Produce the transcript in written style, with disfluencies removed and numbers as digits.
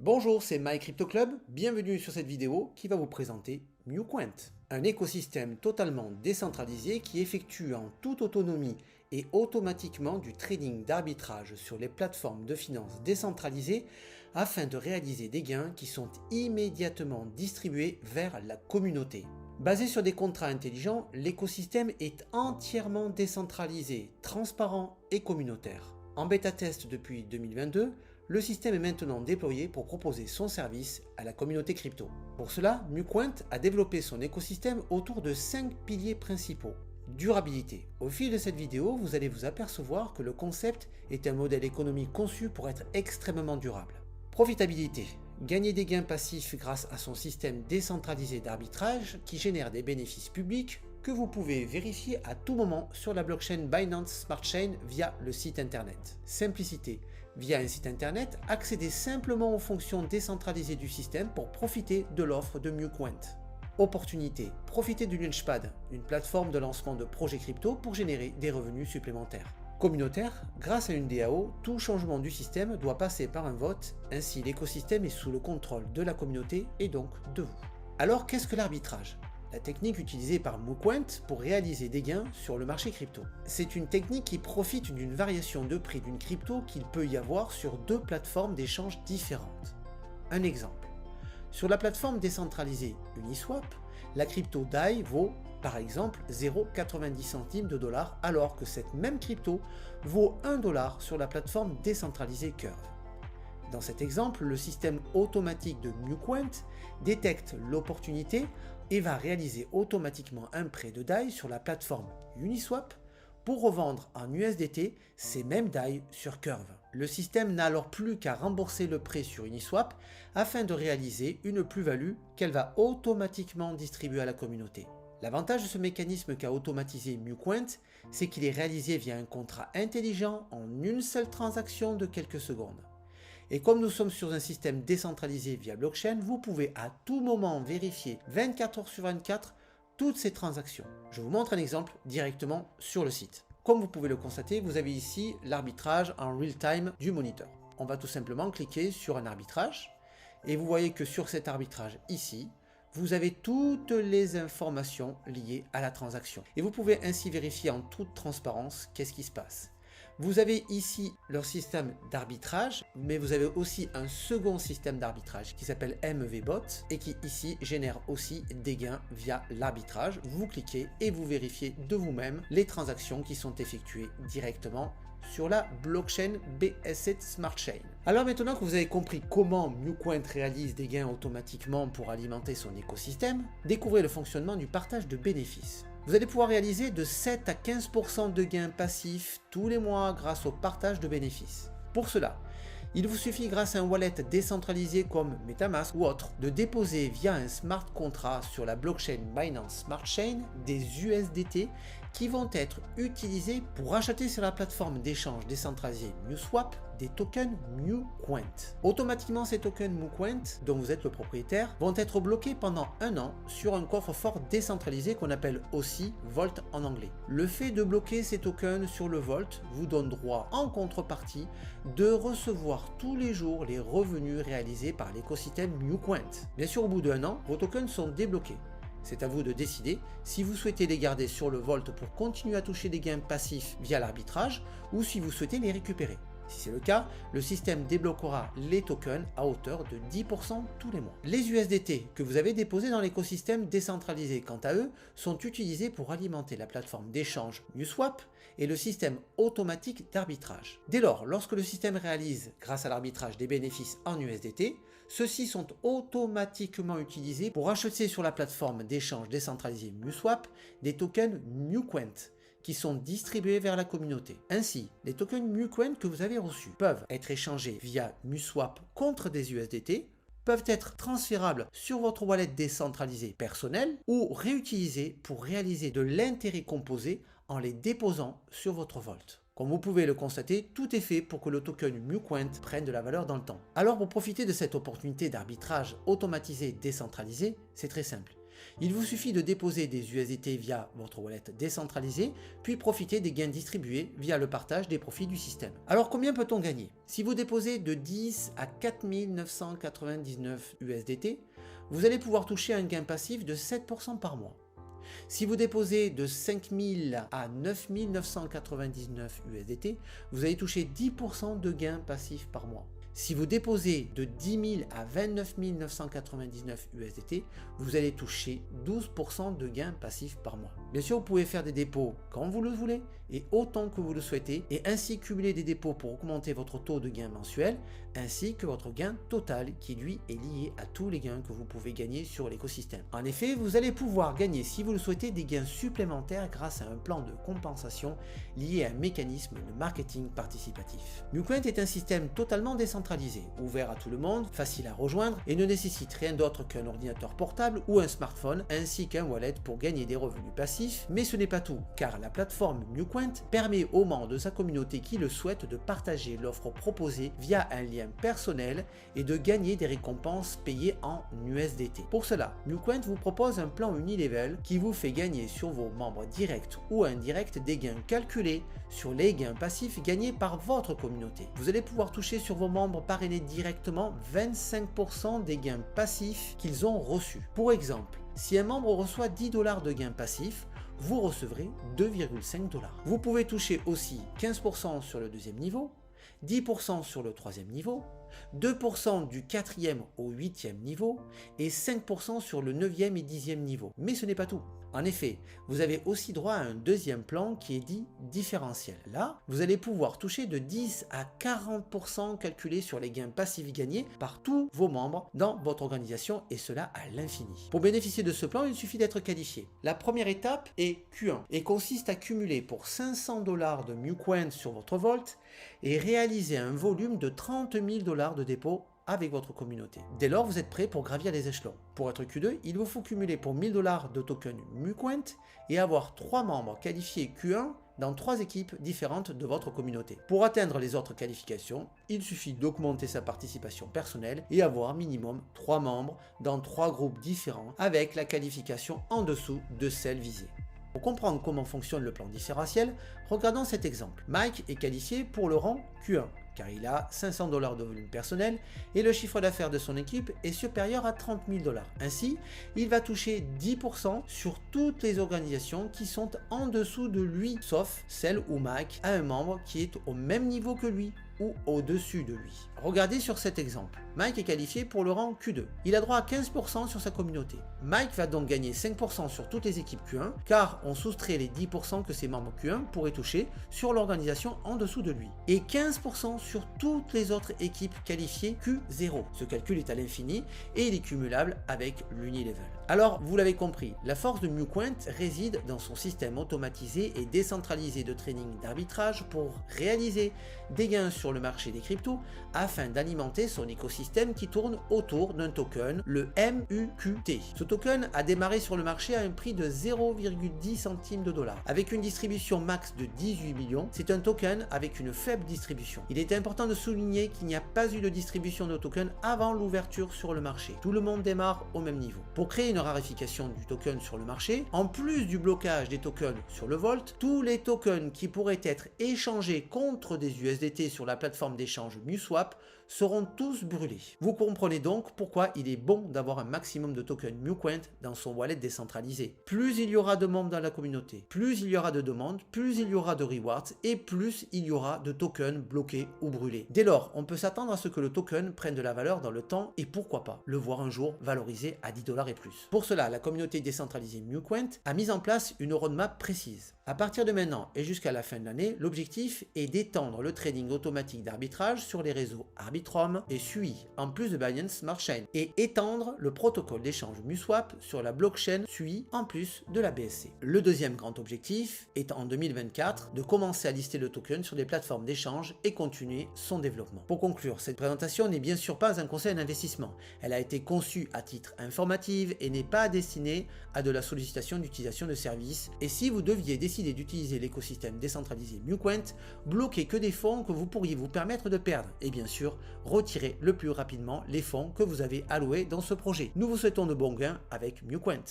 Bonjour, c'est MyCryptoClub, bienvenue sur cette vidéo qui va vous présenter MuCoin, un écosystème totalement décentralisé qui effectue en toute autonomie et automatiquement du trading d'arbitrage sur les plateformes de finances décentralisées afin de réaliser des gains qui sont immédiatement distribués vers la communauté. Basé sur des contrats intelligents, l'écosystème est entièrement décentralisé, transparent et communautaire. En bêta test depuis 2022, le système est maintenant déployé pour proposer son service à la communauté crypto. Pour cela, MuCoin a développé son écosystème autour de 5 piliers principaux. Durabilité. Au fil de cette vidéo, vous allez vous apercevoir que le concept est un modèle économique conçu pour être extrêmement durable. Profitabilité. Gagner des gains passifs grâce à son système décentralisé d'arbitrage qui génère des bénéfices publics que vous pouvez vérifier à tout moment sur la blockchain Binance Smart Chain via le site internet. Simplicité. Via un site internet, accédez simplement aux fonctions décentralisées du système pour profiter de l'offre de MuCoin. Opportunité. Profitez du Launchpad, une plateforme de lancement de projets crypto pour générer des revenus supplémentaires. Communautaire, grâce à une DAO, tout changement du système doit passer par un vote, ainsi l'écosystème est sous le contrôle de la communauté et donc de vous. Alors qu'est-ce que l'arbitrage ? La technique utilisée par MuCoin pour réaliser des gains sur le marché crypto. C'est une technique qui profite d'une variation de prix d'une crypto qu'il peut y avoir sur deux plateformes d'échange différentes. Un exemple. Sur la plateforme décentralisée Uniswap, la crypto DAI vaut par exemple 0,90 centimes de dollar alors que cette même crypto vaut 1 dollar sur la plateforme décentralisée Curve. Dans cet exemple, le système automatique de MuCoin détecte l'opportunité et va réaliser automatiquement un prêt de DAI sur la plateforme Uniswap pour revendre en USDT ces mêmes DAI sur Curve. Le système n'a alors plus qu'à rembourser le prêt sur Uniswap afin de réaliser une plus-value qu'elle va automatiquement distribuer à la communauté. L'avantage de ce mécanisme qu'a automatisé MuCoin, c'est qu'il est réalisé via un contrat intelligent en une seule transaction de quelques secondes. Et comme nous sommes sur un système décentralisé via blockchain, vous pouvez à tout moment vérifier 24 heures sur 24 toutes ces transactions. Je vous montre un exemple directement sur le site. Comme vous pouvez le constater, vous avez ici l'arbitrage en real-time du moniteur. On va tout simplement cliquer sur un arbitrage et vous voyez que sur cet arbitrage ici, vous avez toutes les informations liées à la transaction. Et vous pouvez ainsi vérifier en toute transparence qu'est-ce qui se passe. Vous avez ici leur système d'arbitrage, mais vous avez aussi un second système d'arbitrage qui s'appelle MVBot et qui ici génère aussi des gains via l'arbitrage. Vous cliquez et vous vérifiez de vous-même les transactions qui sont effectuées directement sur la blockchain BS7 Smart Chain. Alors maintenant que vous avez compris comment MuCoin réalise des gains automatiquement pour alimenter son écosystème, découvrez le fonctionnement du partage de bénéfices. Vous allez pouvoir réaliser de 7 à 15% de gains passifs tous les mois grâce au partage de bénéfices. Pour cela, il vous suffit grâce à un wallet décentralisé comme MetaMask ou autre de déposer via un smart contract sur la blockchain Binance Smart Chain des USDT qui vont être utilisés pour acheter sur la plateforme d'échange décentralisée MuSwap des tokens MuCoin. Automatiquement, ces tokens MuCoin, dont vous êtes le propriétaire, vont être bloqués pendant un an sur un coffre-fort décentralisé qu'on appelle aussi Vault en anglais. Le fait de bloquer ces tokens sur le Vault vous donne droit en contrepartie de recevoir tous les jours les revenus réalisés par l'écosystème MuCoin. Bien sûr, au bout d'un an, vos tokens sont débloqués. C'est à vous de décider si vous souhaitez les garder sur le Vault pour continuer à toucher des gains passifs via l'arbitrage ou si vous souhaitez les récupérer. Si c'est le cas, le système débloquera les tokens à hauteur de 10% tous les mois. Les USDT que vous avez déposés dans l'écosystème décentralisé, quant à eux, sont utilisés pour alimenter la plateforme d'échange MuSwap et le système automatique d'arbitrage. Dès lors, lorsque le système réalise, grâce à l'arbitrage, des bénéfices en USDT, ceux-ci sont automatiquement utilisés pour acheter sur la plateforme d'échange décentralisée MuSwap des tokens MuCoin qui sont distribués vers la communauté. Ainsi, les tokens MuCoin que vous avez reçus peuvent être échangés via MuSwap contre des USDT, peuvent être transférables sur votre wallet décentralisé personnel ou réutilisés pour réaliser de l'intérêt composé en les déposant sur votre Vault. Comme vous pouvez le constater, tout est fait pour que le token MuCoin prenne de la valeur dans le temps. Alors pour profiter de cette opportunité d'arbitrage automatisé décentralisé, c'est très simple. Il vous suffit de déposer des USDT via votre wallet décentralisée, puis profiter des gains distribués via le partage des profits du système. Alors combien peut-on gagner? Si vous déposez de 10 à 4 999 USDT, vous allez pouvoir toucher un gain passif de 7% par mois. Si vous déposez de 5 000 à 9 999 USDT, vous allez toucher 10% de gains passifs par mois. Si vous déposez de 10 000 à 29 999 USDT, vous allez toucher 12% de gains passifs par mois. Bien sûr, vous pouvez faire des dépôts quand vous le voulez et autant que vous le souhaitez, et ainsi cumuler des dépôts pour augmenter votre taux de gain mensuel, ainsi que votre gain total qui lui est lié à tous les gains que vous pouvez gagner sur l'écosystème. En effet, vous allez pouvoir gagner, si vous le souhaitez, des gains supplémentaires grâce à un plan de compensation lié à un mécanisme de marketing participatif. MuCoin est un système totalement décentralisé, ouvert à tout le monde, facile à rejoindre et ne nécessite rien d'autre qu'un ordinateur portable ou un smartphone ainsi qu'un wallet pour gagner des revenus passifs. Mais ce n'est pas tout, car la plateforme MuCoin permet aux membres de sa communauté qui le souhaitent de partager l'offre proposée via un lien personnel et de gagner des récompenses payées en USDT. Pour cela, MuCoin vous propose un plan unilevel qui vous fait gagner sur vos membres directs ou indirects des gains calculés sur les gains passifs gagnés par votre communauté. Vous allez pouvoir toucher sur vos membres parrainés directement 25% des gains passifs qu'ils ont reçus. Pour exemple, si un membre reçoit 10 $ de gains passifs, vous recevrez 2,5 $. Vous pouvez toucher aussi 15% sur le deuxième niveau, 10% sur le troisième niveau, 2% du 4e au 8e niveau et 5% sur le 9e et 10e niveau. Mais ce n'est pas tout. En effet, vous avez aussi droit à un deuxième plan qui est dit différentiel. Là, vous allez pouvoir toucher de 10 à 40% calculés sur les gains passifs gagnés par tous vos membres dans votre organisation, et cela à l'infini. Pour bénéficier de ce plan, il suffit d'être qualifié. La première étape est Q1 et consiste à cumuler pour 500 $ de MuCoin sur votre Vault et réaliser un volume de 30 000 $ de dépôt avec votre communauté. Dès lors, vous êtes prêt pour gravir les échelons. Pour être Q2, il vous faut cumuler pour 1000 $ de tokens MuCoin et avoir 3 membres qualifiés Q1 dans 3 équipes différentes de votre communauté. Pour atteindre les autres qualifications, il suffit d'augmenter sa participation personnelle et avoir minimum 3 membres dans 3 groupes différents avec la qualification en dessous de celle visée. Pour comprendre comment fonctionne le plan différentiel, regardons cet exemple. Mike est qualifié pour le rang Q1, car il a 500 $ de volume personnel et le chiffre d'affaires de son équipe est supérieur à 30 000 $. Ainsi, il va toucher 10% sur toutes les organisations qui sont en dessous de lui, sauf celle où Mike a un membre qui est au même niveau que lui ou au-dessus de lui. Regardez sur cet exemple. Mike est qualifié pour le rang Q2. Il a droit à 15% sur sa communauté. Mike va donc gagner 5% sur toutes les équipes Q1 car on soustrait les 10% que ses membres Q1 pourraient toucher sur l'organisation en dessous de lui. Et 15% sur toutes les autres équipes qualifiées Q0. Ce calcul est à l'infini et il est cumulable avec l'unilevel. Alors, vous l'avez compris, la force de MuCoin réside dans son système automatisé et décentralisé de trading d'arbitrage pour réaliser des gains sur le marché des cryptos afin d'alimenter son écosystème qui tourne autour d'un token, le MUQT. Ce token a démarré sur le marché à un prix de 0,10 centimes de dollar. Avec une distribution max de 18 millions, c'est un token avec une faible distribution. Il est important de souligner qu'il n'y a pas eu de distribution de token avant l'ouverture sur le marché. Tout le monde démarre au même niveau. Pour créer une raréfication du token sur le marché, en plus du blocage des tokens sur le Vault, tous les tokens qui pourraient être échangés contre des USDT sur la plateforme d'échange MuSwap seront tous brûlés. Vous comprenez donc pourquoi il est bon d'avoir un maximum de tokens MuCoin dans son wallet décentralisé. Plus il y aura de membres dans la communauté, plus il y aura de demandes, plus il y aura de rewards et plus il y aura de tokens bloqués ou brûlés. Dès lors, on peut s'attendre à ce que le token prenne de la valeur dans le temps et pourquoi pas le voir un jour valorisé à 10 $ et plus. Pour cela, la communauté décentralisée MuCoin a mis en place une roadmap précise. À partir de maintenant et jusqu'à la fin de l'année, l'objectif est d'étendre le trading automatique d'arbitrage sur les réseaux Arbitrum et SUI, en plus de Binance Smart Chain, et étendre le protocole d'échange MuSwap sur la blockchain SUI, en plus de la BSC. Le deuxième grand objectif est en 2024 de commencer à lister le token sur des plateformes d'échange et continuer son développement. Pour conclure, cette présentation n'est bien sûr pas un conseil d'investissement. Elle a été conçue à titre informatif et n'est pas destinée à de la sollicitation d'utilisation de services. Et si vous deviez décider d'utiliser l'écosystème décentralisé MuCoin, bloquez que des fonds que vous pourriez vous permettre de perdre et bien sûr retirez le plus rapidement les fonds que vous avez alloués dans ce projet. Nous vous souhaitons de bons gains avec MuCoin.